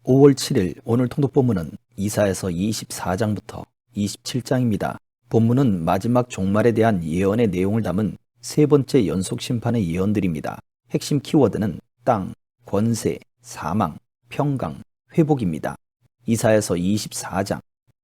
5월 7일 오늘 통독 본문은 이사야서 24장부터 27장입니다. 본문은 마지막 종말에 대한 예언의 내용을 담은 세 번째 연속 심판의 예언들입니다. 핵심 키워드는 땅, 권세, 사망, 평강, 회복입니다. 이사야서 24장.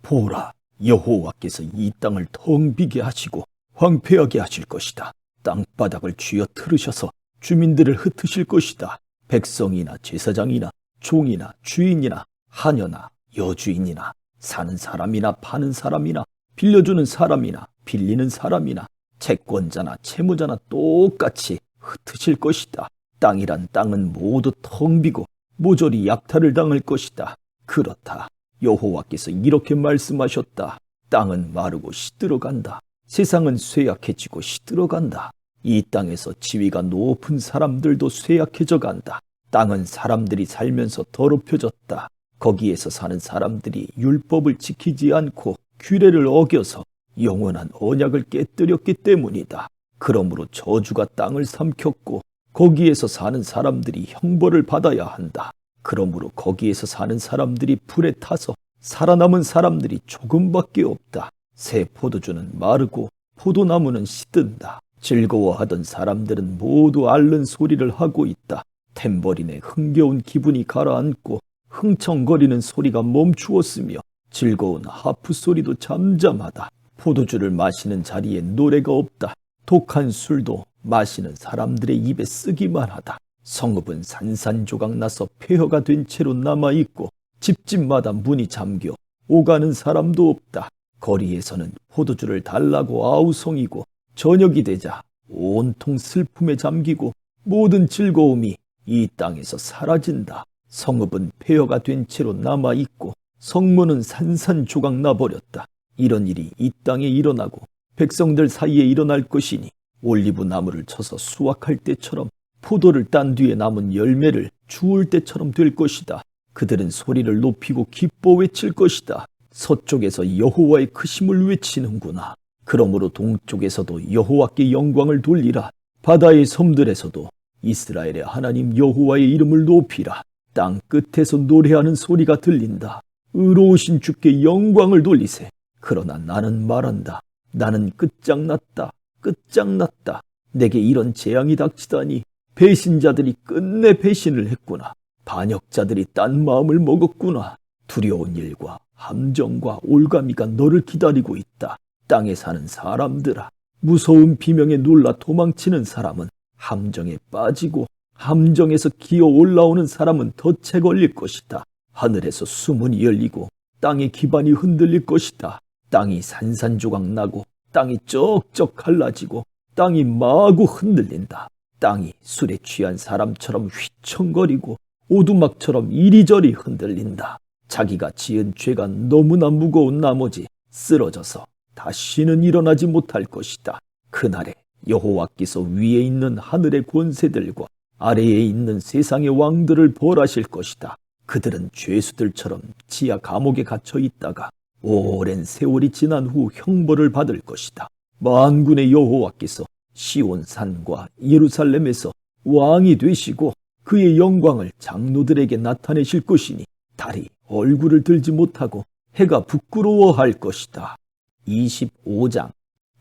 보라, 여호와께서 이 땅을 텅 비게 하시고 황폐하게 하실 것이다. 땅바닥을 쥐어 틀으셔서 주민들을 흩으실 것이다. 백성이나 제사장이나 종이나 주인이나 하녀나 여주인이나 사는 사람이나 파는 사람이나 빌려주는 사람이나 빌리는 사람이나 채권자나 채무자나 똑같이 흩으실 것이다. 땅이란 땅은 모두 텅 비고 모조리 약탈을 당할 것이다. 그렇다. 여호와께서 이렇게 말씀하셨다. 땅은 마르고 시들어간다. 세상은 쇠약해지고 시들어간다. 이 땅에서 지위가 높은 사람들도 쇠약해져 간다. 땅은 사람들이 살면서 더럽혀졌다. 거기에서 사는 사람들이 율법을 지키지 않고 규례를 어겨서 영원한 언약을 깨뜨렸기 때문이다. 그러므로 저주가 땅을 삼켰고 거기에서 사는 사람들이 형벌을 받아야 한다. 그러므로 거기에서 사는 사람들이 불에 타서 살아남은 사람들이 조금밖에 없다. 새 포도주는 마르고 포도나무는 시든다. 즐거워하던 사람들은 모두 앓는 소리를 하고 있다. 탬버린의 흥겨운 기분이 가라앉고 흥청거리는 소리가 멈추었으며 즐거운 하프 소리도 잠잠하다. 포도주를 마시는 자리에 노래가 없다. 독한 술도 마시는 사람들의 입에 쓰기만 하다. 성읍은 산산조각 나서 폐허가 된 채로 남아있고 집집마다 문이 잠겨 오가는 사람도 없다. 거리에서는 포도주를 달라고 아우성이고 저녁이 되자 온통 슬픔에 잠기고 모든 즐거움이 이 땅에서 사라진다. 성읍은 폐허가 된 채로 남아있고 성문은 산산조각 나버렸다. 이런 일이 이 땅에 일어나고 백성들 사이에 일어날 것이니 올리브 나무를 쳐서 수확할 때처럼 포도를 딴 뒤에 남은 열매를 주울 때처럼 될 것이다. 그들은 소리를 높이고 기뻐 외칠 것이다. 서쪽에서 여호와의 크심을 외치는구나. 그러므로 동쪽에서도 여호와께 영광을 돌리라. 바다의 섬들에서도 이스라엘의 하나님 여호와의 이름을 높이라. 땅 끝에서 노래하는 소리가 들린다. 의로우신 주께 영광을 돌리세. 그러나 나는 말한다. 나는 끝장났다. 끝장났다. 내게 이런 재앙이 닥치다니. 배신자들이 끝내 배신을 했구나. 반역자들이 딴 마음을 먹었구나. 두려운 일과 함정과 올가미가 너를 기다리고 있다. 땅에 사는 사람들아, 무서운 비명에 놀라 도망치는 사람은 함정에 빠지고 함정에서 기어 올라오는 사람은 덫에 걸릴 것이다. 하늘에서 수문이 열리고 땅의 기반이 흔들릴 것이다. 땅이 산산조각 나고 땅이 쩍쩍 갈라지고 땅이 마구 흔들린다. 땅이 술에 취한 사람처럼 휘청거리고 오두막처럼 이리저리 흔들린다. 자기가 지은 죄가 너무나 무거운 나머지 쓰러져서 다시는 일어나지 못할 것이다. 그날에 여호와께서 위에 있는 하늘의 권세들과 아래에 있는 세상의 왕들을 벌하실 것이다. 그들은 죄수들처럼 지하 감옥에 갇혀 있다가 오랜 세월이 지난 후 형벌을 받을 것이다. 만군의 여호와께서 시온산과 예루살렘에서 왕이 되시고 그의 영광을 장로들에게 나타내실 것이니 달이 얼굴을 들지 못하고 해가 부끄러워할 것이다. 25장.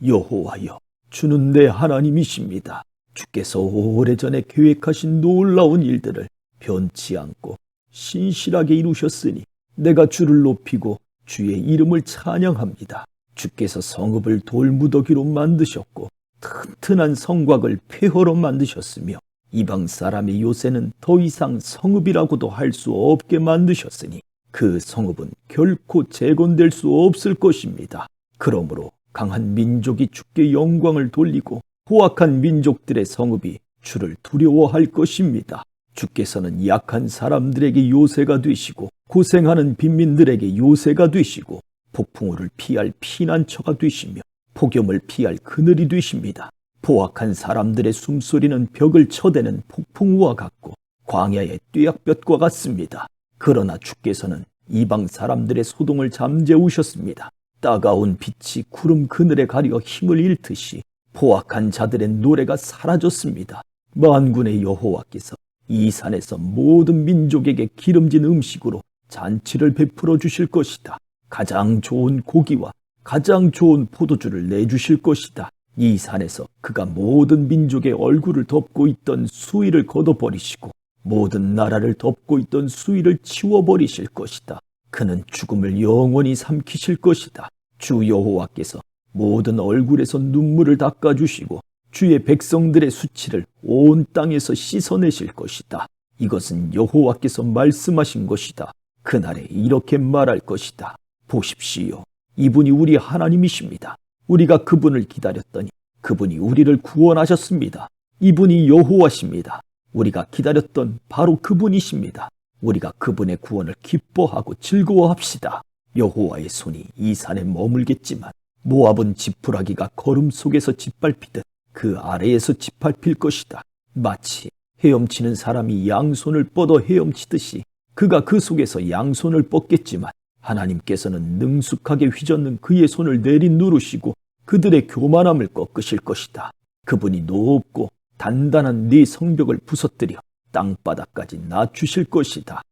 여호와여, 주는 내 하나님이십니다. 주께서 오래전에 계획하신 놀라운 일들을 변치 않고 신실하게 이루셨으니 내가 주를 높이고 주의 이름을 찬양합니다. 주께서 성읍을 돌무더기로 만드셨고 튼튼한 성곽을 폐허로 만드셨으며 이방 사람의 요새는 더 이상 성읍이라고도 할 수 없게 만드셨으니 그 성읍은 결코 재건될 수 없을 것입니다. 그러므로 강한 민족이 주께 영광을 돌리고 포악한 민족들의 성읍이 주를 두려워할 것입니다. 주께서는 약한 사람들에게 요새가 되시고 고생하는 빈민들에게 요새가 되시고 폭풍우를 피할 피난처가 되시며 폭염을 피할 그늘이 되십니다. 포악한 사람들의 숨소리는 벽을 쳐대는 폭풍우와 같고 광야의 뙤약볕과 같습니다. 그러나 주께서는 이방 사람들의 소동을 잠재우셨습니다. 따가운 빛이 구름 그늘에 가려 힘을 잃듯이 포악한 자들의 노래가 사라졌습니다. 만군의 여호와께서 이 산에서 모든 민족에게 기름진 음식으로 잔치를 베풀어 주실 것이다. 가장 좋은 고기와 가장 좋은 포도주를 내주실 것이다. 이 산에서 그가 모든 민족의 얼굴을 덮고 있던 수위를 걷어버리시고 모든 나라를 덮고 있던 수위를 치워버리실 것이다. 그는 죽음을 영원히 삼키실 것이다. 주 여호와께서 모든 얼굴에서 눈물을 닦아주시고 주의 백성들의 수치를 온 땅에서 씻어내실 것이다. 이것은 여호와께서 말씀하신 것이다. 그날에 이렇게 말할 것이다. 보십시오. 이분이 우리 하나님이십니다. 우리가 그분을 기다렸더니 그분이 우리를 구원하셨습니다. 이분이 여호와십니다. 우리가 기다렸던 바로 그분이십니다. 우리가 그분의 구원을 기뻐하고 즐거워합시다. 여호와의 손이 이 산에 머물겠지만 모압은 지푸라기가 거름 속에서 짓밟히듯 그 아래에서 짓밟힐 것이다. 마치 헤엄치는 사람이 양손을 뻗어 헤엄치듯이 그가 그 속에서 양손을 뻗겠지만 하나님께서는 능숙하게 휘젓는 그의 손을 내리누르시고 그들의 교만함을 꺾으실 것이다. 그분이 높고 단단한 네 성벽을 부서뜨려 땅바닥까지 낮추실 것이다.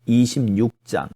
26장.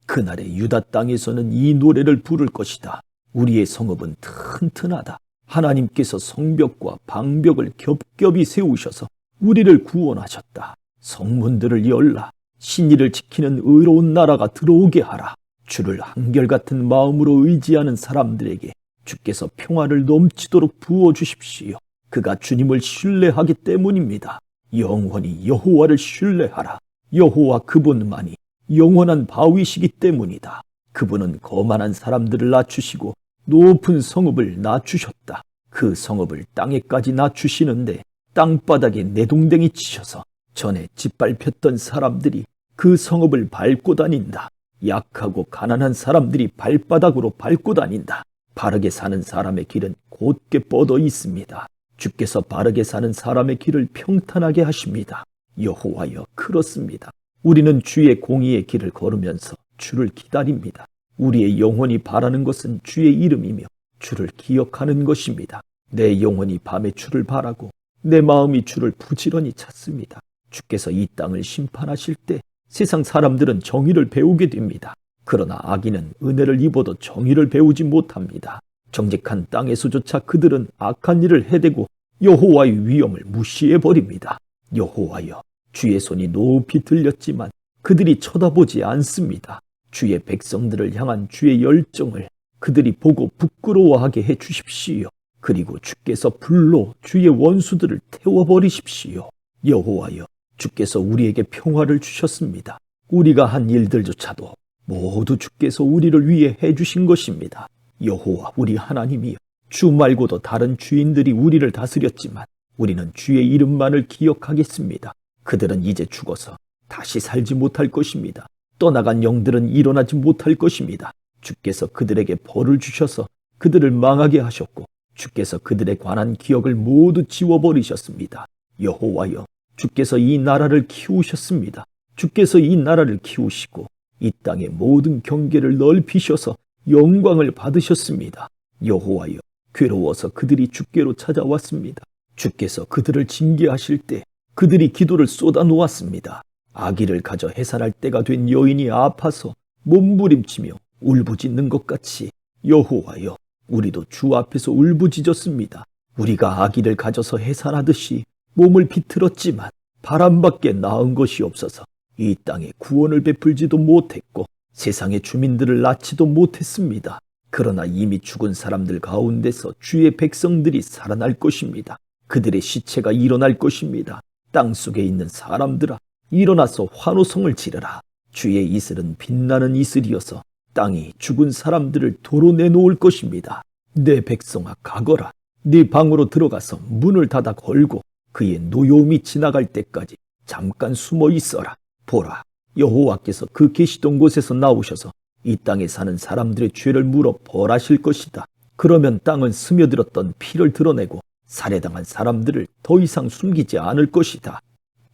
그날에 유다 땅에서는 이 노래를 부를 것이다. 우리의 성읍은 튼튼하다. 하나님께서 성벽과 방벽을 겹겹이 세우셔서 우리를 구원하셨다. 성문들을 열라. 신의를 지키는 의로운 나라가 들어오게 하라. 주를 한결같은 마음으로 의지하는 사람들에게 주께서 평화를 넘치도록 부어주십시오. 그가 주님을 신뢰하기 때문입니다. 영원히 여호와를 신뢰하라. 여호와 그분만이 영원한 바위시기 때문이다. 그분은 거만한 사람들을 낮추시고 높은 성읍을 낮추셨다. 그 성읍을 땅에까지 낮추시는데 땅바닥에 내동댕이 치셔서 전에 짓밟혔던 사람들이 그 성읍을 밟고 다닌다. 약하고 가난한 사람들이 발바닥으로 밟고 다닌다. 바르게 사는 사람의 길은 곧게 뻗어 있습니다. 주께서 바르게 사는 사람의 길을 평탄하게 하십니다. 여호와여, 그렇습니다. 우리는 주의 공의의 길을 걸으면서 주를 기다립니다. 우리의 영혼이 바라는 것은 주의 이름이며 주를 기억하는 것입니다. 내 영혼이 밤에 주를 바라고 내 마음이 주를 부지런히 찾습니다. 주께서 이 땅을 심판하실 때 세상 사람들은 정의를 배우게 됩니다. 그러나 악인은 은혜를 입어도 정의를 배우지 못합니다. 정직한 땅에서조차 그들은 악한 일을 해대고 여호와의 위엄을 무시해버립니다. 여호와여, 주의 손이 높이 들렸지만 그들이 쳐다보지 않습니다. 주의 백성들을 향한 주의 열정을 그들이 보고 부끄러워하게 해 주십시오. 그리고 주께서 불로 주의 원수들을 태워버리십시오. 여호와여, 주께서 우리에게 평화를 주셨습니다. 우리가 한 일들조차도 모두 주께서 우리를 위해 해주신 것입니다. 여호와 우리 하나님이여, 주 말고도 다른 주인들이 우리를 다스렸지만 우리는 주의 이름만을 기억하겠습니다. 그들은 이제 죽어서 다시 살지 못할 것입니다. 떠나간 영들은 일어나지 못할 것입니다. 주께서 그들에게 벌을 주셔서 그들을 망하게 하셨고 주께서 그들에 관한 기억을 모두 지워버리셨습니다. 여호와여, 주께서 이 나라를 키우셨습니다. 주께서 이 나라를 키우시고 이 땅의 모든 경계를 넓히셔서 영광을 받으셨습니다. 여호와여, 괴로워서 그들이 주께로 찾아왔습니다. 주께서 그들을 징계하실 때 그들이 기도를 쏟아놓았습니다. 아기를 가져 해산할 때가 된 여인이 아파서 몸부림치며 울부짖는 것 같이 여호와여, 우리도 주 앞에서 울부짖었습니다. 우리가 아기를 가져서 해산하듯이 몸을 비틀었지만 바람밖에 나은 것이 없어서 이 땅에 구원을 베풀지도 못했고 세상의 주민들을 낳지도 못했습니다. 그러나 이미 죽은 사람들 가운데서 주의 백성들이 살아날 것입니다. 그들의 시체가 일어날 것입니다. 땅속에 있는 사람들아, 일어나서 환호성을 지르라. 주의 이슬은 빛나는 이슬이어서 땅이 죽은 사람들을 도로 내놓을 것입니다. 내 백성아, 가거라. 네 방으로 들어가서 문을 닫아 걸고 그의 노여움이 지나갈 때까지 잠깐 숨어 있어라. 보라, 여호와께서 그 계시던 곳에서 나오셔서 이 땅에 사는 사람들의 죄를 물어 벌하실 것이다. 그러면 땅은 스며들었던 피를 드러내고 살해당한 사람들을 더 이상 숨기지 않을 것이다.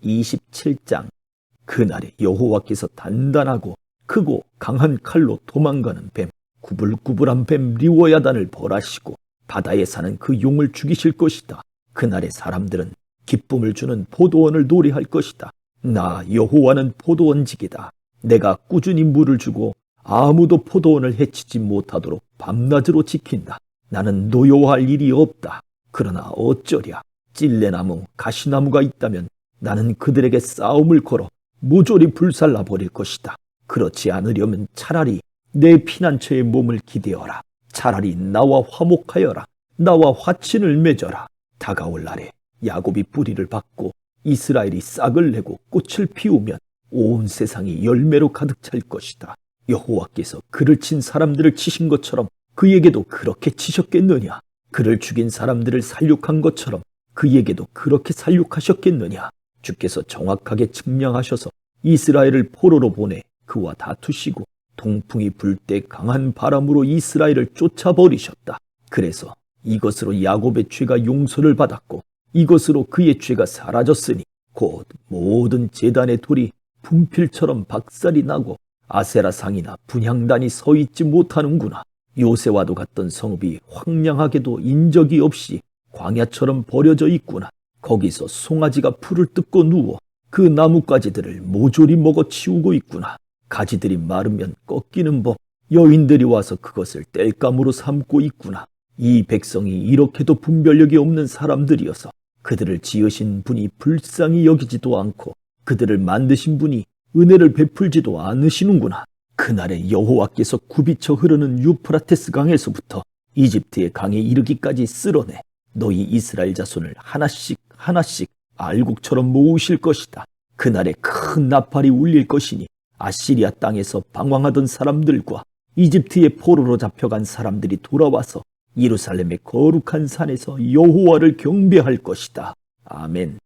27장. 그날에 여호와께서 단단하고 크고 강한 칼로 도망가는 뱀, 구불구불한 뱀 리워야단을 벌하시고 바다에 사는 그 용을 죽이실 것이다. 그날에 사람들은 기쁨을 주는 포도원을 노래할 것이다. 나 여호와는 포도원직이다. 내가 꾸준히 물을 주고 아무도 포도원을 해치지 못하도록 밤낮으로 지킨다. 나는 노여워할 일이 없다. 그러나 어쩌랴. 찔레나무, 가시나무가 있다면 나는 그들에게 싸움을 걸어 모조리 불살라 버릴 것이다. 그렇지 않으려면 차라리 내 피난처의 몸을 기대어라. 차라리 나와 화목하여라. 나와 화친을 맺어라. 다가올 날에 야곱이 뿌리를 받고 이스라엘이 싹을 내고 꽃을 피우면 온 세상이 열매로 가득 찰 것이다. 여호와께서 그를 친 사람들을 치신 것처럼 그에게도 그렇게 치셨겠느냐? 그를 죽인 사람들을 살육한 것처럼 그에게도 그렇게 살육하셨겠느냐? 주께서 정확하게 측량하셔서 이스라엘을 포로로 보내 그와 다투시고 동풍이 불 때 강한 바람으로 이스라엘을 쫓아버리셨다. 그래서 이것으로 야곱의 죄가 용서를 받았고 이것으로 그의 죄가 사라졌으니 곧 모든 제단의 돌이 분필처럼 박살이 나고 아세라상이나 분향단이 서 있지 못하는구나. 요새와도 같던 성읍이 황량하게도 인적이 없이 광야처럼 버려져 있구나. 거기서 송아지가 풀을 뜯고 누워 그 나뭇가지들을 모조리 먹어치우고 있구나. 가지들이 마르면 꺾이는 법, 여인들이 와서 그것을 땔감으로 삼고 있구나. 이 백성이 이렇게도 분별력이 없는 사람들이어서 그들을 지으신 분이 불쌍히 여기지도 않고 그들을 만드신 분이 은혜를 베풀지도 않으시는구나. 그날에 여호와께서 굽이쳐 흐르는 유프라테스 강에서부터 이집트의 강에 이르기까지 쓸어내 너희 이스라엘 자손을 하나씩 하나씩 알곡처럼 모으실 것이다. 그날에 큰 나팔이 울릴 것이니 아시리아 땅에서 방황하던 사람들과 이집트의 포로로 잡혀간 사람들이 돌아와서 예루살렘의 거룩한 산에서 여호와를 경배할 것이다. 아멘.